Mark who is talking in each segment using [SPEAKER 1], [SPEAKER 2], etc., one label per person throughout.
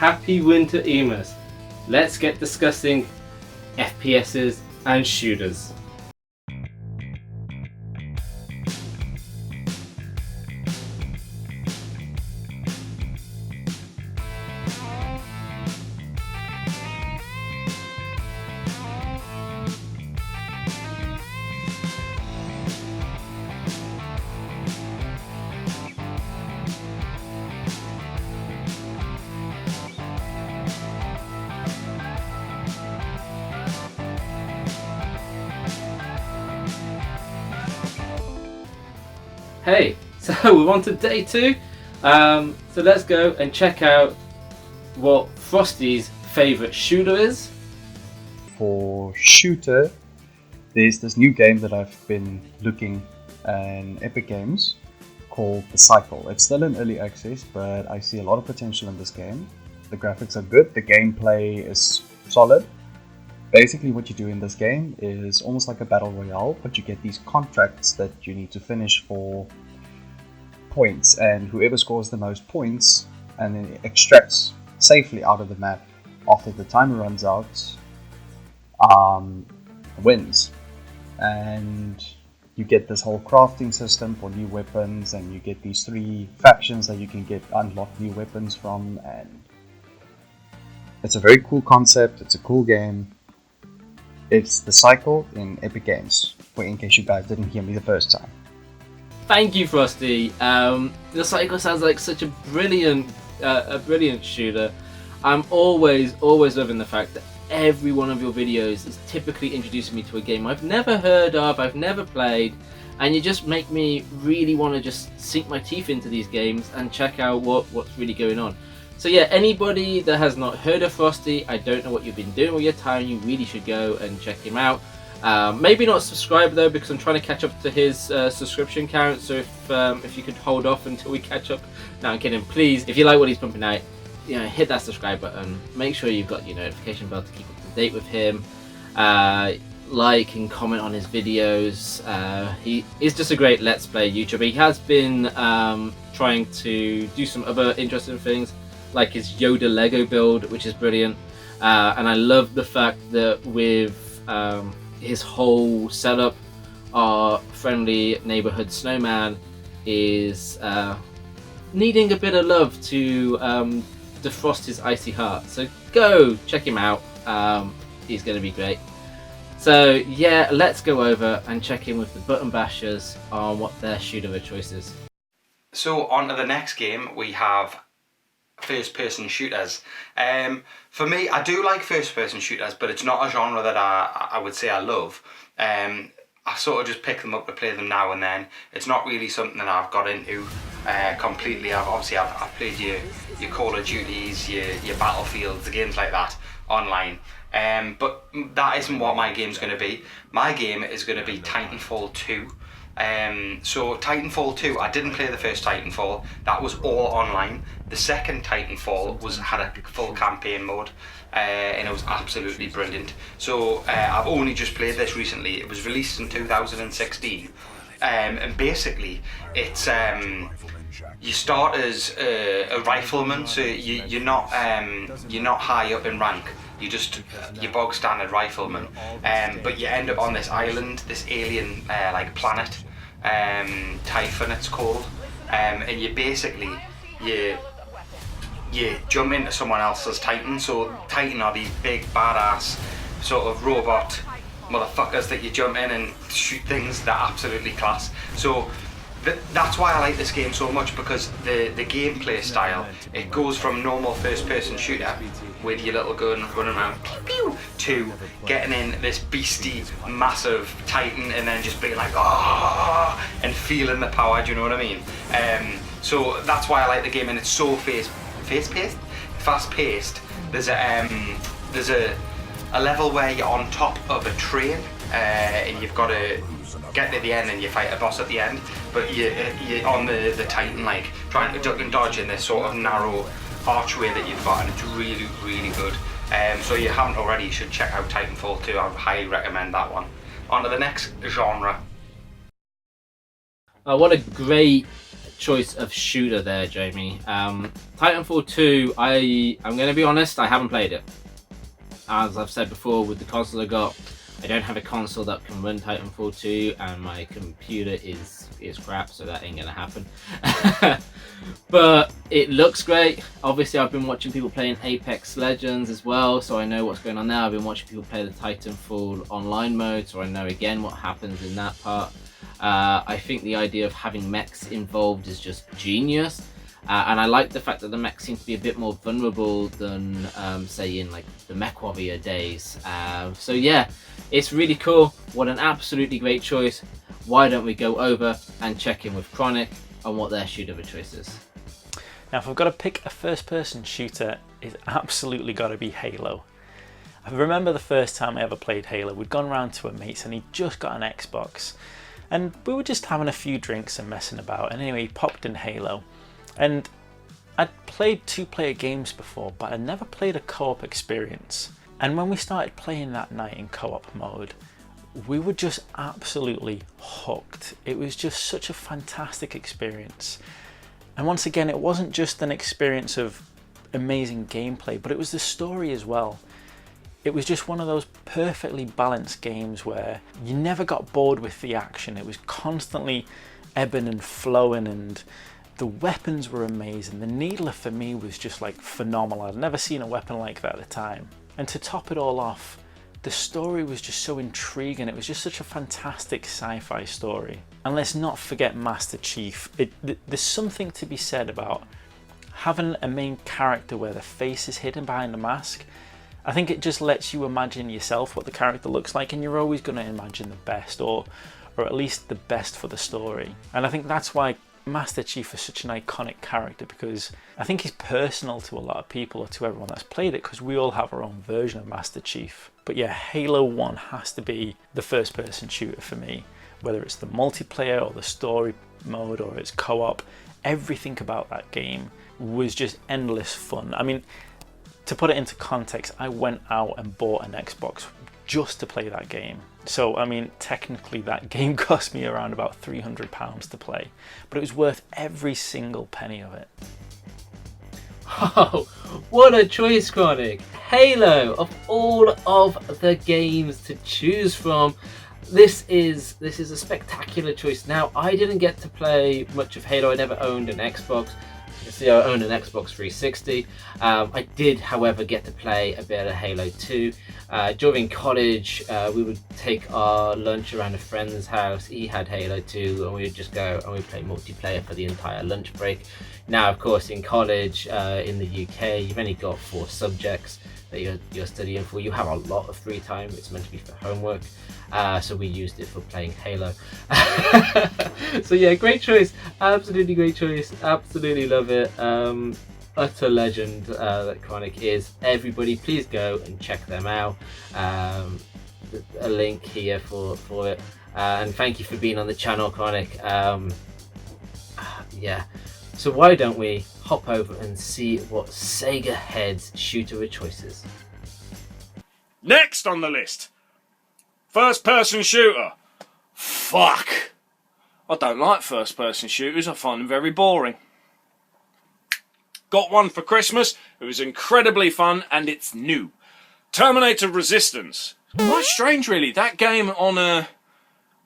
[SPEAKER 1] Happy Winter Een Mas. Let's get discussing FPSs and shooters. Hey, so we're on to day 2. So let's go and check out what Frosty's favourite shooter is.
[SPEAKER 2] For shooter, there's this new game that I've been looking in Epic Games called The Cycle. It's still in early access, but I see a lot of potential in this game. The graphics are good, the gameplay is solid. Basically what you do in this game is almost like a battle royale, but you get these contracts that you need to finish for points, and whoever scores the most points and then extracts safely out of the map after the timer runs out wins. And you get this whole crafting system for new weapons, and you get these 3 factions that you can unlock new weapons from, and it's a very cool concept, it's a cool game. It's The Cycle in Epic Games, in case you guys didn't hear me the first time.
[SPEAKER 1] Thank you, Frosty. The Cycle sounds like such a brilliant shooter. I'm always loving the fact that every one of your videos is typically introducing me to a game I've never heard of, I've never played, and you just make me really want to just sink my teeth into these games and check out what's really going on. So yeah, anybody that has not heard of Frosty, I don't know what you've been doing with your time, you really should go and check him out. Maybe not subscribe though, because I'm trying to catch up to his subscription count, so if you could hold off until we catch up. No, I'm kidding. Please, if you like what he's pumping out, hit that subscribe button. Make sure you've got your notification bell to keep up to date with him. Like and comment on his videos. He is just a great Let's Play YouTuber. He has been trying to do some other interesting things, like his Yoda Lego build, which is brilliant. And I love the fact that with his whole setup, our friendly neighborhood snowman is needing a bit of love to defrost his icy heart. So go check him out. He's going to be great. So yeah, let's go over and check in with the button bashers on what their shooter of choice is.
[SPEAKER 3] So on to the next game, we have first-person shooters. For me, I do like first-person shooters, but it's not a genre that I would say I love. I sort of just pick them up to play them now and then. It's not really something that I've got into completely. I've played your Call of Duties, your Battlefields, the games like that online. But that isn't what my game's going to be. My game is going to be Titanfall 2. So Titanfall 2, I didn't play the first Titanfall, that was all online. The second Titanfall had a full campaign mode, and it was absolutely brilliant. So I've only just played this recently. It was released in 2016, and basically it's you start as a rifleman, so you're not high up in rank. You're just your bog standard rifleman, but you end up on this island, this alien like planet, Typhon it's called, and you basically you jump into someone else's Titan. So Titan are these big badass sort of robot motherfuckers that you jump in and shoot things. They're absolutely class. So that's why I like this game so much, because the gameplay style, it goes from normal first person shooter with your little gun running around pew, pew, to getting in this beastie massive Titan and then just being like ah and feeling the power, do you know what I mean? So that's why I like the game, and it's so fast paced. There's a level where you're on top of a train, and you've got to get to the end and you fight a boss at the end, but you're on the Titan, like trying to duck and dodge in this sort of narrow archway that you've got, and it's really, really good. So you haven't already, you should check out Titanfall 2. I would highly recommend that one. On to the next genre.
[SPEAKER 1] What a great choice of shooter there, Jamie. Titanfall 2, I'm going to be honest, I haven't played it. As I've said before, with the console I got, I don't have a console that can run Titanfall 2, and my computer is crap, so that ain't going to happen. But it looks great. Obviously, I've been watching people playing Apex Legends as well, so I know what's going on there. I've been watching people play the Titanfall online mode, so I know again what happens in that part. I think the idea of having mechs involved is just genius, and I like the fact that the mechs seem to be a bit more vulnerable than, say, in like the MechWarrior days. So yeah, it's really cool. What an absolutely great choice. Why don't we go over and check in with Chronik on what their shooter of choice is?
[SPEAKER 4] Now, if I've got to pick a first-person shooter, it's absolutely got to be Halo. I remember the first time I ever played Halo. We'd gone round to a mate's and he'd just got an Xbox. And we were just having a few drinks and messing about, and anyway, he popped in Halo. And I'd played 2-player games before, but I'd never played a co-op experience. And when we started playing that night in co-op mode, we were just absolutely hooked. It was just such a fantastic experience. And once again, it wasn't just an experience of amazing gameplay, but it was the story as well. It was just one of those perfectly balanced games where you never got bored with the action. It was constantly ebbing and flowing, and the weapons were amazing. The Needler for me was just like phenomenal. I'd never seen a weapon like that at the time. And to top it all off, the story was just so intriguing. It was just such a fantastic sci-fi story. And let's not forget Master Chief. There's something to be said about having a main character where the face is hidden behind a mask. I think it just lets you imagine yourself what the character looks like, and you're always going to imagine the best, or at least the best for the story. And I think that's why Master Chief is such an iconic character, because I think he's personal to a lot of people, or to everyone that's played it, because we all have our own version of Master Chief. But yeah, Halo 1 has to be the first person shooter for me, whether it's the multiplayer or the story mode or it's co-op. Everything about that game was just endless fun. I mean, to put it into context, I went out and bought an Xbox just to play that game. So, I mean, technically that game cost me around about £300 to play, but it was worth every single penny of it.
[SPEAKER 1] Oh, what a choice, Chronik! Halo, of all of the games to choose from, this is a spectacular choice. Now, I didn't get to play much of Halo. I never owned an Xbox. See, I own an Xbox 360. I did, however, get to play a bit of Halo 2. During college, we would take our lunch around a friend's house. He had Halo 2, and we would just go and we'd play multiplayer for the entire lunch break. Now, of course, in college, in the UK, you've only got 4 subjects that you're studying for. You have a lot of free time. It's meant to be for homework. So we used it for playing Halo. So yeah, great choice. Absolutely great choice. Absolutely love it. Utter legend that Chronik is. Everybody, please go and check them out. A link here for it. And thank you for being on the channel, Chronik. Yeah. So why don't we hop over and see what Sega Head's shooter of choice is?
[SPEAKER 5] Next on the list, first-person shooter. Fuck. I don't like first-person shooters. I find them very boring. Got one for Christmas. It was incredibly fun, and it's new. Terminator Resistance. Quite strange, really. That game on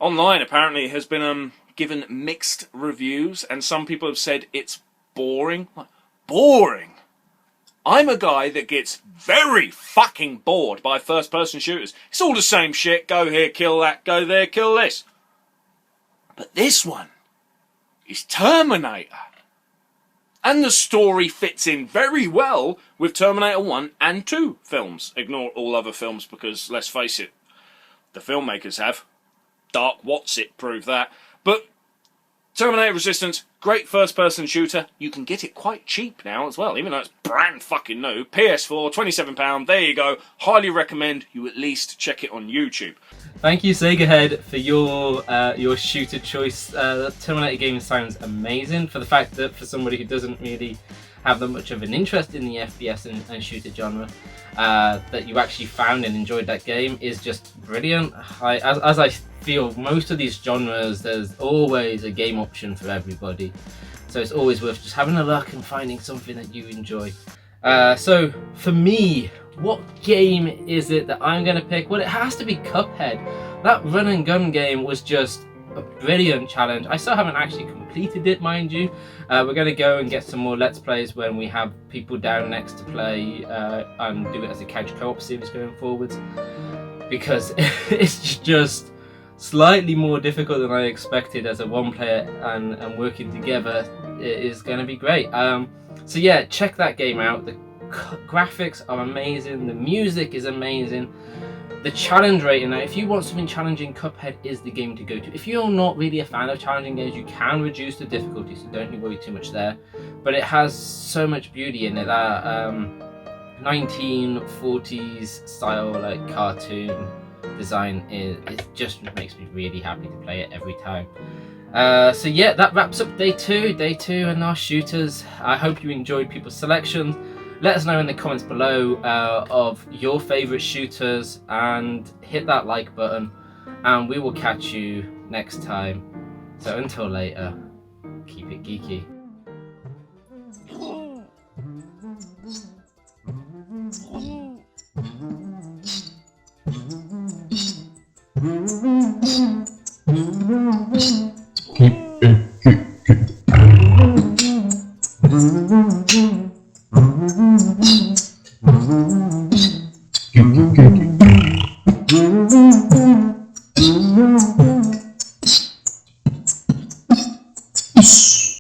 [SPEAKER 5] online apparently has been given mixed reviews, and some people have said it's boring. Like, boring? I'm a guy that gets very fucking bored by first-person shooters. It's all the same shit. Go here, kill that. Go there, kill this. But this one is Terminator. And the story fits in very well with Terminator 1 and 2 films. Ignore all other films because, let's face it, the filmmakers have. Dark What's-It proved that. But Terminator Resistance, great first-person shooter. You can get it quite cheap now as well, even though it's brand fucking new. PS4, £27. There you go. Highly recommend you at least check it on YouTube.
[SPEAKER 1] Thank you, Sega Head, for your shooter choice. That Terminator game sounds amazing. For the fact that for somebody who doesn't really have that much of an interest in the FPS and shooter genre, that you actually found and enjoyed that game is just brilliant. As I feel most of these genres, there's always a game option for everybody. So it's always worth just having a look and finding something that you enjoy. So for me, what game is it that I'm going to pick? Well, it has to be Cuphead. That run and gun game was just a brilliant challenge. I still haven't actually completed it, mind you. We're going to go and get some more Let's Plays when we have people down next to play and do it as a couch co-op series going forwards. Because it's just slightly more difficult than I expected as a one player, and working together is going to be great. So yeah, check that game out. The graphics are amazing, the music is amazing, the challenge rating. Now, if you want something challenging, Cuphead is the game to go to. If you're not really a fan of challenging games, you can reduce the difficulty, so don't worry too much there. But it has so much beauty in it. That 1940s style, like cartoon design, it just makes me really happy to play it every time. So yeah, that wraps up day two and our shooters. I hope you enjoyed people's selections. Let us know in the comments below of your favourite shooters, and hit that like button, and we will catch you next time. So until later, keep it geeky.